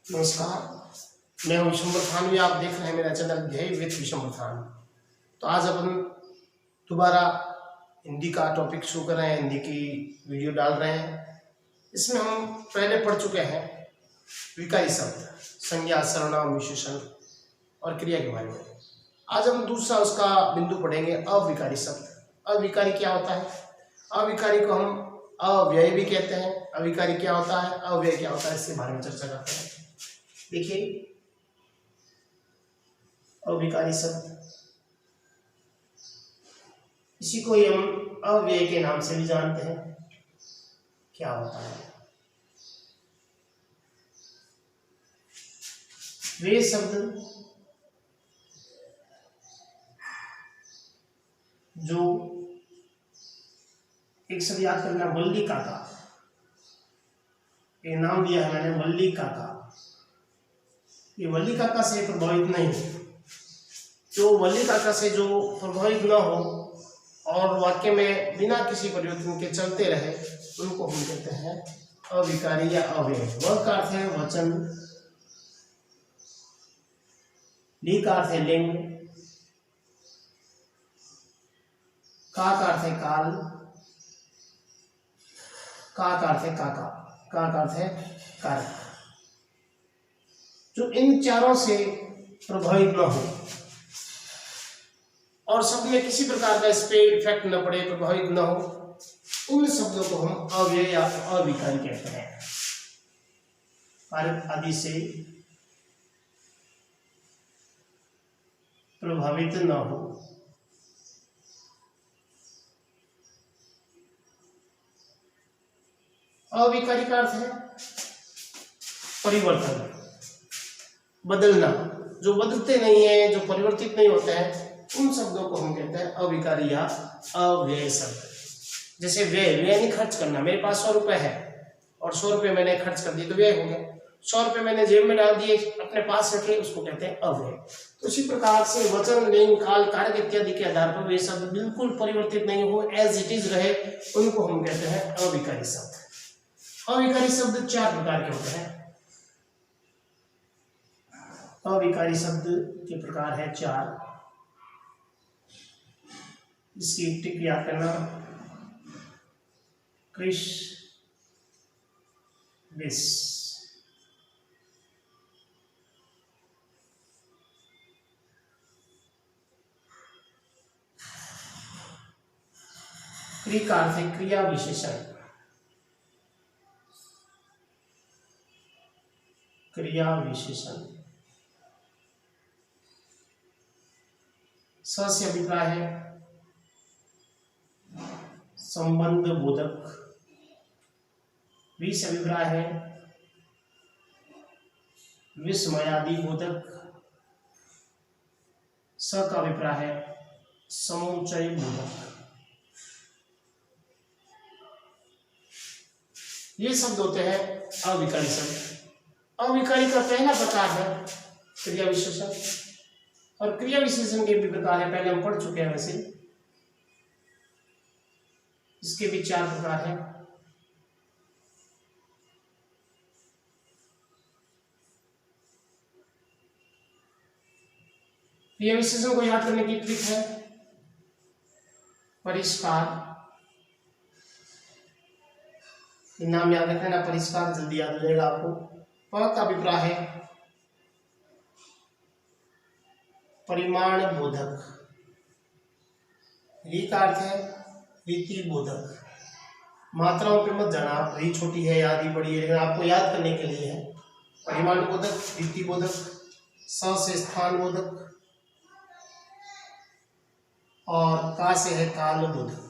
नमस्कार, मैं हूं विशंबर थानवी। आप देख रहे हैं मेरा चैनल ध्येय विद विशंबर थान। तो आज अपन दोबारा हिंदी का टॉपिक शुरू कर रहे हैं, हिंदी की वीडियो डाल रहे हैं। इसमें हम पहले पढ़ चुके हैं विकारी शब्द, संज्ञा, सर्वनाम, विशेषण और क्रिया के बारे में। आज हम दूसरा उसका बिंदु पढ़ेंगे, अविकारी शब्द। अविकारी क्या होता है? अविकारी को हम अव्यय भी कहते हैं। अविकारी क्या होता है, अव्यय क्या होता है, इसके बारे में चर्चा करते हैं। देखिए, अविकारी शब्द, इसी को ही हम अव्यय के नाम से भी जानते हैं। क्या होता है? वे शब्द जो एक शब्द याद करना, वल्ली काका, ये नाम दिया है मैंने, वल्ली काका। ये वल्ली काका से प्रभावित नहीं हो, जो वल्ली काका से जो प्रभावित न हो और वाक्य में बिना किसी परिवर्तन के चलते रहे, उनको हम कहते हैं अविकारी या अव्यय। व का अर्थ है वचन, ली का अर्थ है लिंग, का अर्थ है काल, का अर्थ है काका, का अर्थ है कार्य। जो इन चारों से प्रभावित न हो और शब्द में किसी प्रकार का इस पे इफेक्ट न पड़े, प्रभावित न हो, उन शब्दों को हम अव्यय या अविकारी कहते हैं। कार्य आदि से प्रभावित न हो। अविकारी का अर्थ है परिवर्तन, बदलना। जो बदलते नहीं है, जो परिवर्तित नहीं होते हैं, उन शब्दों को हम कहते हैं अविकारी या अव्यय शब्द। जैसे व्यय, व्यय नहीं खर्च करना। मेरे पास 100 रुपए है और 100 रुपए मैंने खर्च कर दिए तो व्यय हो गया। 100 रुपए मैंने जेब में डाल दिए, अपने पास रखे, उसको कहते हैं अव्यय। तो इसी प्रकार से वचन, लिंग, काल, कारक इत्यादि के आधार पर वे शब्द बिल्कुल परिवर्तित नहीं हो, एज इट इज रहे, उनको हम कहते हैं अविकारी शब्द। अविकारी शब्द 4 प्रकार के होते हैं। अविकारी शब्द के प्रकार है 4। इसकी टिक याद करना, कृष, विष। क्रिया का अर्थ है क्रिया विशेषण, क्रिया विशेषण। स से अभिप्राय है संबंध बोधक, वि से अभिप्राय है विस्मयादि बोधक, स का अभिप्राय है समुच्चय बोधक। ये शब्द होते हैं अविकारी शब्द। अविकारी का पहला प्रकार है क्रिया विशेषण, और क्रिया विशेषण के भी प्रकार है, पहले हम पढ़ चुके हैं। वैसे इसके भी 4 प्रकार हैं। क्रिया विशेषण को याद करने की ट्रिक है परिष्कार। नाम याद रखना, परिष्कार, जल्दी याद हो जाएगा आपको। प का अभिप्राय है परिमाण बोधक, री का अर्थ है रीति बोधक। मात्राओं पे मत जाना, री छोटी है या री बड़ी है, लेकिन आपको याद करने के लिए है। परिमाण बोधक, रीति बोधक, स से स्थान बोधक, और का से है काल बोधक।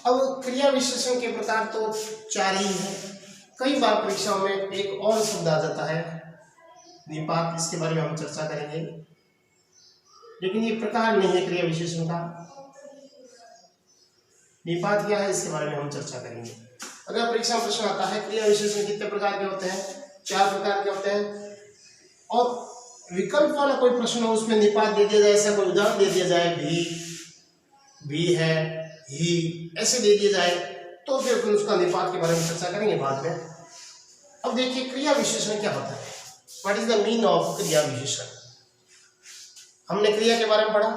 अब क्रिया विशेषण के प्रकार तो 4 ही हैं। कई बार परीक्षाओं में एक और शब्द आ जाता है निपात, इसके बारे में हम चर्चा करेंगे, लेकिन ये प्रकार नहीं है क्रिया विशेषण का। निपात क्या है, इसके बारे में हम चर्चा करेंगे। अगर परीक्षा में प्रश्न आता है क्रिया विशेषण कितने प्रकार के होते हैं, 4 प्रकार के होते हैं, और विकल्प वाला कोई प्रश्न हो उसमें निपात दे दिया जाए, ऐसा कोई उदाहरण दे दिया जाए, भी है, ही, ऐसे दे दिया जाए, तो फिर उसका निपात के बारे में चर्चा करेंगे बाद में। अब देखिए क्रिया विशेषण क्या होता है, what is the mean of क्रिया विशेषण। हमने क्रिया के बारे में पढ़ा,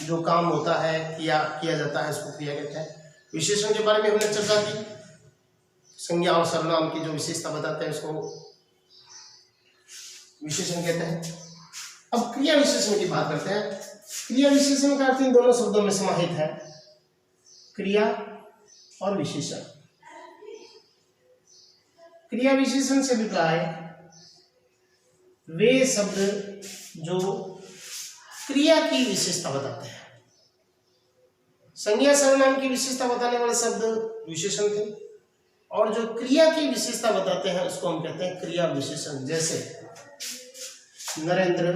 जो काम होता है किया जाता है उसको क्रिया कहते हैं। विशेषण के बारे में हमने चर्चा की, संज्ञा और सर्वनाम की जो विशेषता बताते हैं उसको विशेषण कहते हैं। अब क्रिया विशेषण की बात करते हैं। क्रिया विशेषण का अर्थ इन दोनों शब्दों में समाहित है, क्रिया और विशेषण। क्रिया विशेषण से अभिप्राय वे शब्द जो क्रिया की विशेषता बताते हैं। संज्ञा सर्वनाम की विशेषता बताने वाले शब्द विशेषण थे, और जो क्रिया की विशेषता बताते हैं उसको हम कहते हैं क्रिया विशेषण। जैसे नरेंद्र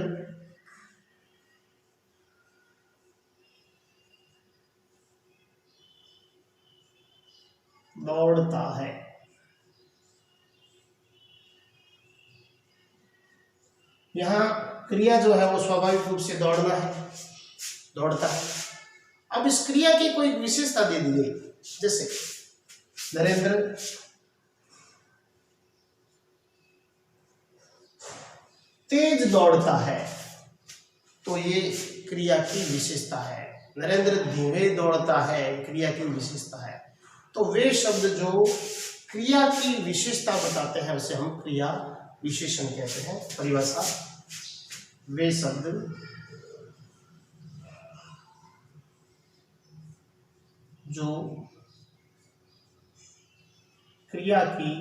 दौड़ता है। यहां क्रिया जो है वो स्वाभाविक रूप से दौड़ना है, दौड़ता है। अब इस क्रिया की कोई विशेषता दे दी गई, जैसे नरेंद्र तेज दौड़ता है, तो ये क्रिया की विशेषता है। नरेंद्र धीमे दौड़ता है, क्रिया की विशेषता है। तो वे शब्द जो क्रिया की विशेषता बताते हैं उसे हम क्रिया विशेषण कहते हैं। परिभाषा, वे शब्द जो क्रिया की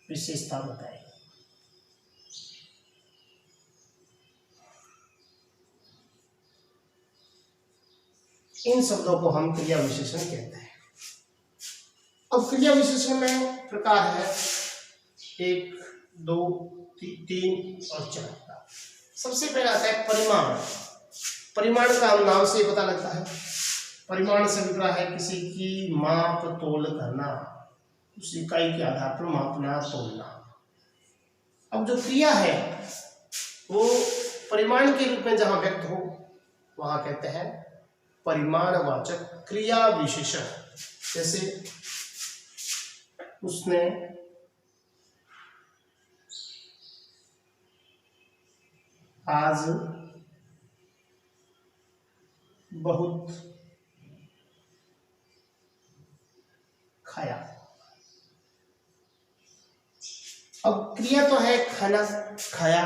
विशेषता बताए। इन शब्दों को हम क्रिया विशेषण कहते हैं। अब क्रिया विशेषण में प्रकार है 1, 2, 3 और 4। सबसे पहला आता है परिमाण। परिमाण का हम नाम से ही पता लगता है। परिमाण से अभिप्राय है किसी की माप तोल करना, उस इकाई के आधार पर मापना तोलना। अब जो क्रिया है वो परिमाण के रूप में जहां व्यक्त हो वहां कहते हैं परिमाणवाचक क्रिया विशेषण। जैसे उसने आज बहुत खाया। अब क्रिया तो है खाना, खाया,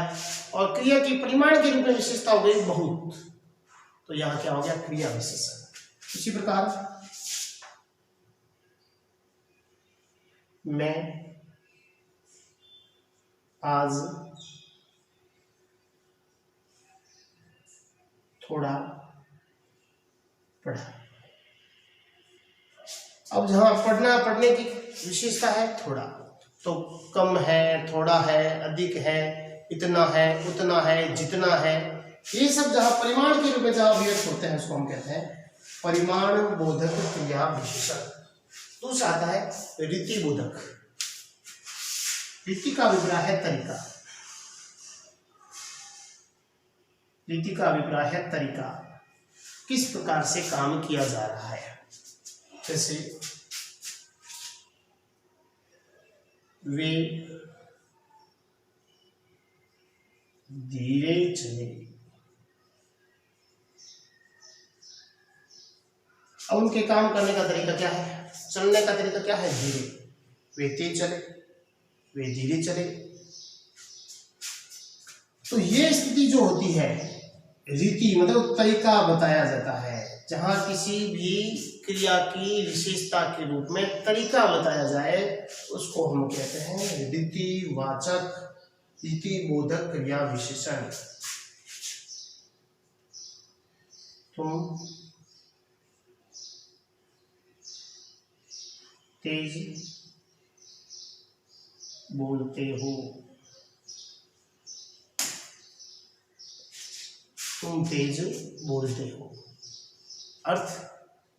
और क्रिया की परिमाण के रूप में विशेषता हो गई बहुत, तो यहां क्या हो गया क्रिया विशेषण। इसी प्रकार मैं आज थोड़ा पढ़ा। अब जहां पढ़ने की विशेषता है थोड़ा, तो कम है, थोड़ा है, अधिक है, इतना है, उतना है, जितना है, ये सब जहां परिमाण के रूप में जहां अभिव्यक्त होते हैं उसको हम कहते हैं परिमाण बोधक क्रिया विशेषण। दूसरा आता है रीति बोधक। रीति का अभिप्राय है तरीका। रीति का अभिप्राय है तरीका, किस प्रकार से काम किया जा रहा है। जैसे वे धीरे चले। अब उनके काम करने का तरीका क्या है, चलने का तरीका क्या है, धीरे। वे तेज चले, वे धीरे चले। तो ये स्थिति जो होती है, रीति मतलब तरीका बताया जाता है। जहां किसी भी क्रिया की विशेषता के रूप में तरीका बताया जाए उसको हम कहते हैं रीतिवाचक, रीति बोधक क्रिया विशेषण। तुम तेज बोलते हो, तुम तेज बोलते हो। अर्थ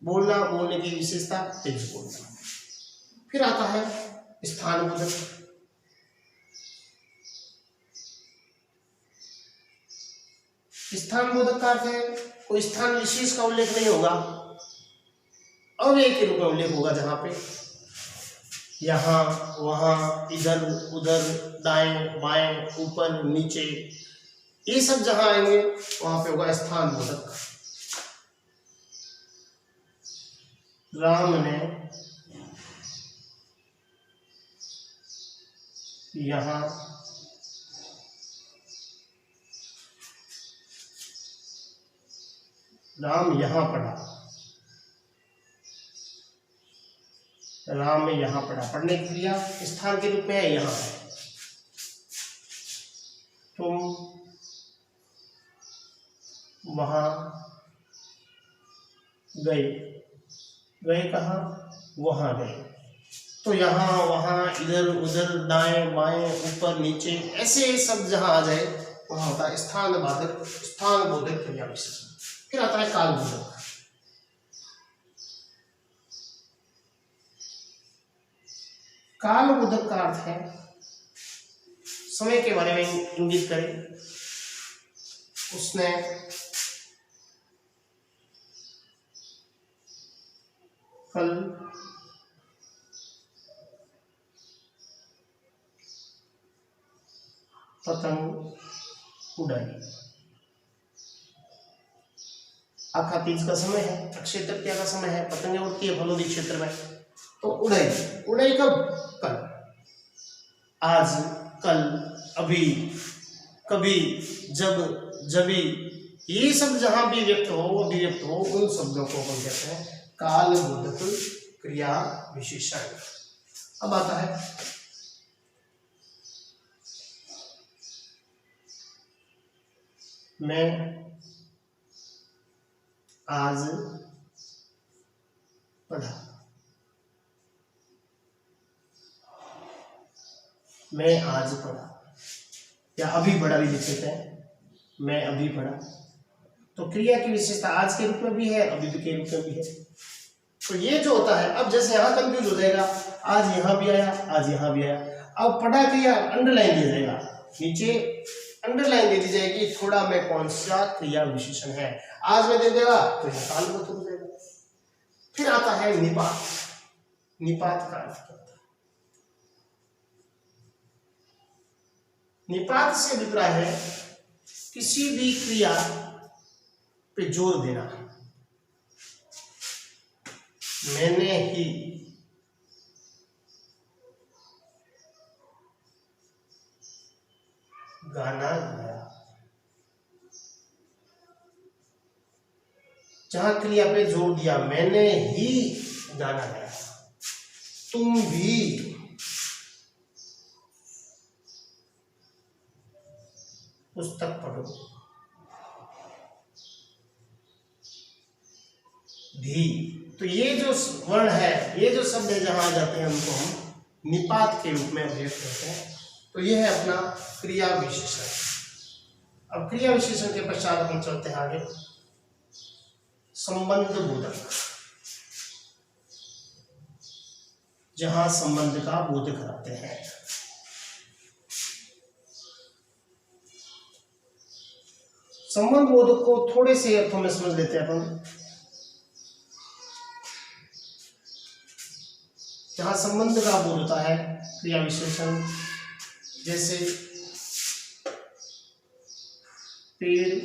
बोलना, बोलने की विशेषता तेज बोलना। फिर आता है स्थान बोधक। स्थान बोधक का अर्थ है कोई स्थान विशेष का उल्लेख नहीं होगा, अव्यय के रूप में उल्लेख होगा, जहां पे यहाँ वहाँ, इधर उधर, दाएं बाएं, ऊपर नीचे, ये सब जहां आएंगे वहां पे होगा स्थान बोधक। राम ने यहाँ राम यहाँ पढ़ा, राम यहाँ पढ़ा, पढ़ने की क्रिया स्थान के रूप में है, यहाँ है। तुम वहां गए, गए कहाँ, वहां गए। तो यहाँ वहां, इधर उधर, दाएं बाएं, ऊपर नीचे, ऐसे शब्द जहां आ जाए वहां होता है स्थान बाधक, स्थान बोधक क्रिया विशेषण। फिर आता है काल बोधक। काल बोधक का अर्थ है समय के बारे में इंगित करे। उसने कल पतंग उड़ाई। आखा तीज का समय है, अक्षय तृतीया का समय है, पतंगें उड़ती है फलोदी क्षेत्र में, तो उड़ाई। उड़ाई कब, कल, आज, कल, अभी, कभी, जब, जभी, ये सब जहां भी व्यक्त हो, अभिव्यक्त हो, उन शब्दों को हम कहते हैं काल बोधक क्रिया विशेषण। अब आता है मैं आज पढ़ा, मैं आज पढ़ा, या अभी पढ़ा भी लिख सकते हैं, मैं अभी पढ़ा। तो क्रिया की विशेषता आज के रूप में भी है, अभी के रूप में भी है। तो ये जो होता है, अब जैसे यहाँ कंफ्यूज हो जाएगा, आज यहाँ भी आया, आज यहाँ भी आया। अब पढ़ा क्रिया अंडरलाइन दिया जाएगा, नीचे अंडरलाइन दे दी जाएगी, थोड़ा में कौन सा क्रिया विशेषण है। आज में दे देगा तो यह काल बोधक हो जाएगा। फिर आता है निपात। निपात का अर्थ क्या होता है? निपात से अभिप्राय है किसी भी क्रिया पे जोर देना। मैंने ही गाना गाया। जहां क्रिया पे जोर दिया, मैंने ही गाना गाया, तुम भी पुस्तक पढ़ो, भी। तो ये जो वर्ण है, ये जो शब्द है, जहां आ जाते हैं उनको हम निपात के रूप में अभिव्यक्त करते हैं। तो ये है अपना क्रिया विशेषण। अब क्रिया विशेषण के पश्चात हम चलते हैं आगे संबंध बोधक, जहां संबंध का बोध कराते हैं। संबंध बोधक को थोड़े से अर्थों में समझ लेते हैं अपन। जहां संबंध का बोध होता है क्रिया विशेषण, जैसे पेड़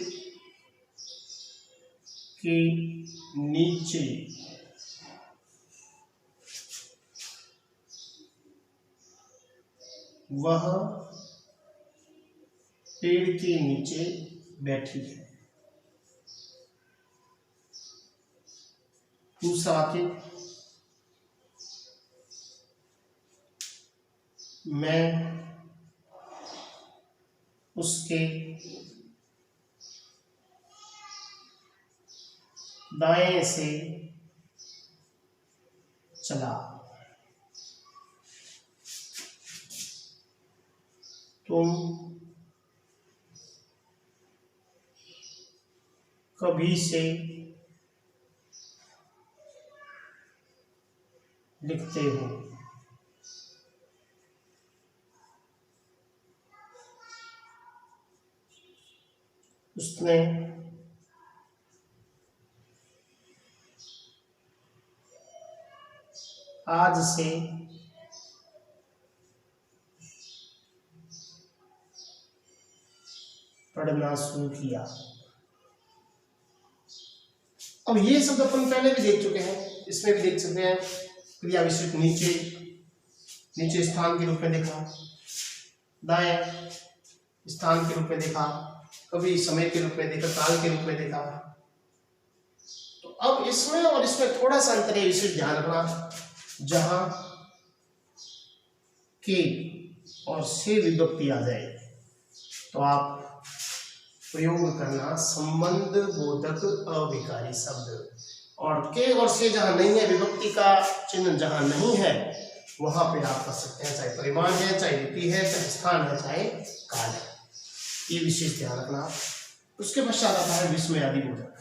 के नीचे वह पेड़ के नीचे बैठी है। दूसरा वाक्य, मैं उसके दाएं से चला। तुम कभी से लिखते हो। उसने आज से पढ़ना शुरू किया। अब ये शब्द अपन पहले भी देख चुके हैं, इसमें भी देख सकते हैं क्रिया विशेष नीचे स्थान के रूप में देखा, दाएं स्थान के रूप में देखा, कभी समय के रूप में देखा, काल के रूप में देखा। तो अब इसमें और इसमें थोड़ा सा अंतर है, विशेष ध्यान रखना। जहां के और से विभक्ति आ जाए तो आप प्रयोग करना संबंध बोधक अविकारी शब्द, और के और से जहां नहीं है, विभक्ति का चिन्ह जहां नहीं है, वहां पे आप कर सकते हैं, चाहे परिमाण है, चाहे लिपि है, चाहे स्थान है, चाहे काल है। ये विशेष ध्यान रखना। उसके पश्चात आता है विस्मयादि बोधक।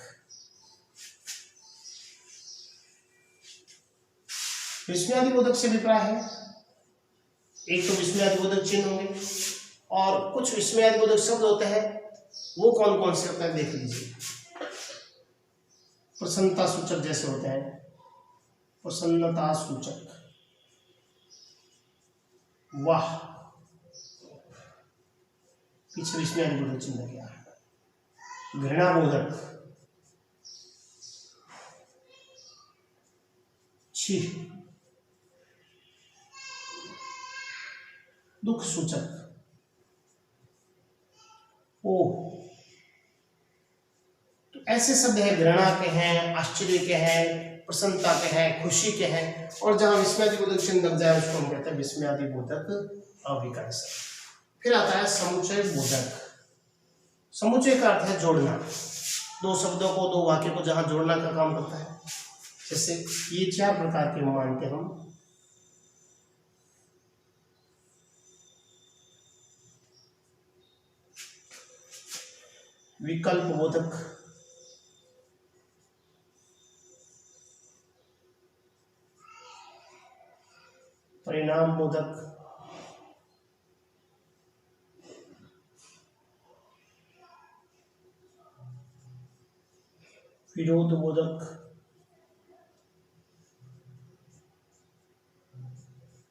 विस्मयादि बोधक से अभिप्राय है, एक तो विस्मयादि बोधक चिन्ह होंगे और कुछ विस्मयादि बोधक शब्द होते हैं। वो कौन कौन से होते हैं देख लीजिए। प्रसन्नता सूचक जैसे होते हैं, प्रसन्नता सूचक, वाह, पीछे विस्मयादि बोधक चिन्ह क्या है। घृणा बोधक, छी, दुख सूचक, ओ। तो ऐसे शब्द है, घृणा के हैं, आश्चर्य के हैं, प्रसन्नता के हैं, खुशी के हैं, और जहां विस्मयादि बोधक चिन्ह लग जाए उसको हम कहते हैं विस्मयादि बोधक अविकारी शब्द। फिर आता है समुच्चय बोधक। समुच्चय का अर्थ है जोड़ना, दो शब्दों को, दो वाक्य को जहां जोड़ना का काम करता है। जैसे ये 4 प्रकार के मानते हम। विकल्प बोधक, परिणाम बोधक, विरोध बोधक,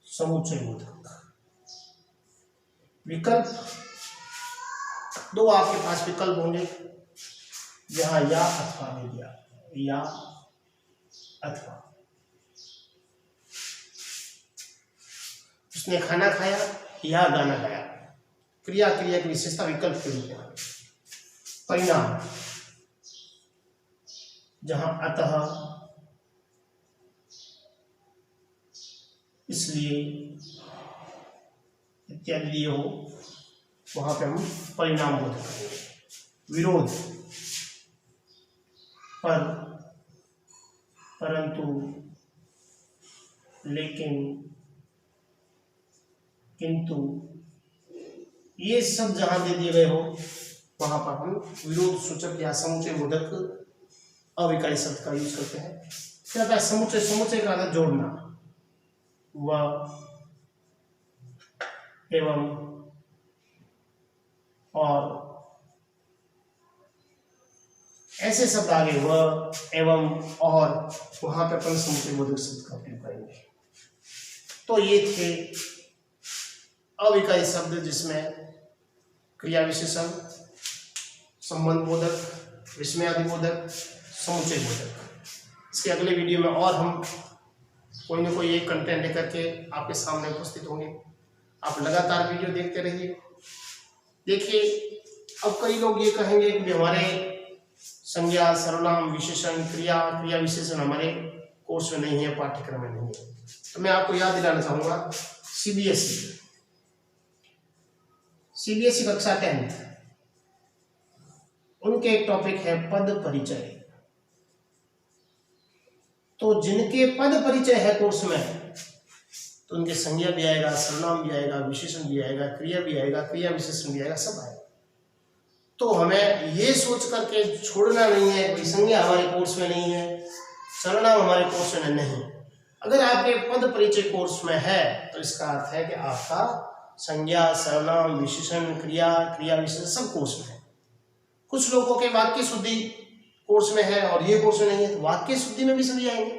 समुच्चय बोधक। विकल्प, दो आपके पास विकल्प होंगे जहां या अथवा दे दिया, या अथवा। उसने खाना खाया या गाना गाया, क्रिया क्रिया की विशेषता विकल्प के रूप में। परिणाम, जहां अतः, इसलिए इत्यादि दिए हो, वहां पे हम परिणाम बोधक करेंगे। विरोध, पर, परंतु, लेकिन, किंतु, ये सब जहां दे दिए गए हो वहां पर हम विरोध सूचक या समुच्चय बोधक अविकारी शब्द का यूज करते हैं। फिर आता है समुच्चय। समुच्चय का अर्थ जोड़ना, व, एवं, और, ऐसे शब्द आगे, व, एवं, और, वहां पर अपन समुच्चय बोधक शब्द का उपयोग करेंगे। तो ये थे अविकारी शब्द, जिसमें क्रिया विशेषण, संबंध बोधक, विस्मयादि बोधक, समुच्चय बोधक। इसके अगले वीडियो में और हम कोई ना कोई एक कंटेंट लेकर के आपके सामने उपस्थित होंगे। आप लगातार वीडियो देखते रहिए। देखिए, अब कई लोग ये कहेंगे कि हमारे संज्ञा, सर्वनाम, विशेषण, क्रिया, क्रिया विशेषण हमारे कोर्स में नहीं है, पाठ्यक्रम में नहीं है। तो मैं आपको याद दिलाना चाहूंगा, सीबीएसई कक्षा 10th, उनके एक टॉपिक है पद परिचय। तो जिनके पद परिचय है कोर्स में, तो उनके संज्ञा भी आएगा, सर्वनाम भी आएगा, विशेषण भी आएगा, क्रिया भी आएगा, क्रिया विशेषण भी आएगा, सब आएगा। तो हमें ये सोच करके छोड़ना नहीं है कि संज्ञा हमारे कोर्स में नहीं है, सर्वनाम हमारे कोर्स में नहीं। अगर आपके पद परिचय कोर्स में है तो इसका अर्थ है कि आपका संज्ञा, सर्वनाम, विशेषण, क्रिया, क्रिया विशेषण सब कोर्स में है। कुछ लोगों के वाक्य शुद्धि कोर्स में है और ये कोर्स में नहीं है, तो वाक्य शुद्धि में भी सभी आएंगे।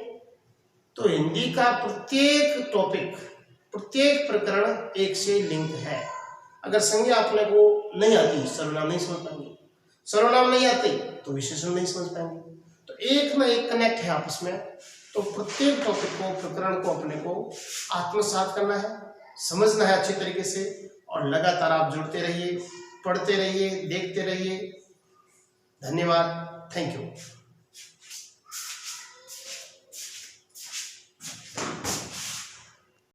तो हिंदी का प्रत्येक टॉपिक, प्रत्येक प्रकरण एक से लिंक है। अगर संज्ञा अपने को नहीं आती, सर्वनाम नहीं समझ पाएंगे, सर्वनाम नहीं आते तो विशेषण नहीं समझ पाएंगे। तो एक ना एक कनेक्ट है आपस में। तो प्रत्येक टॉपिक को, प्रकरण को अपने को आत्मसात करना है, समझना है अच्छी तरीके से, और लगातार आप जुड़ते रहिए, पढ़ते रहिए, देखते रहिए। धन्यवाद, थैंक यू।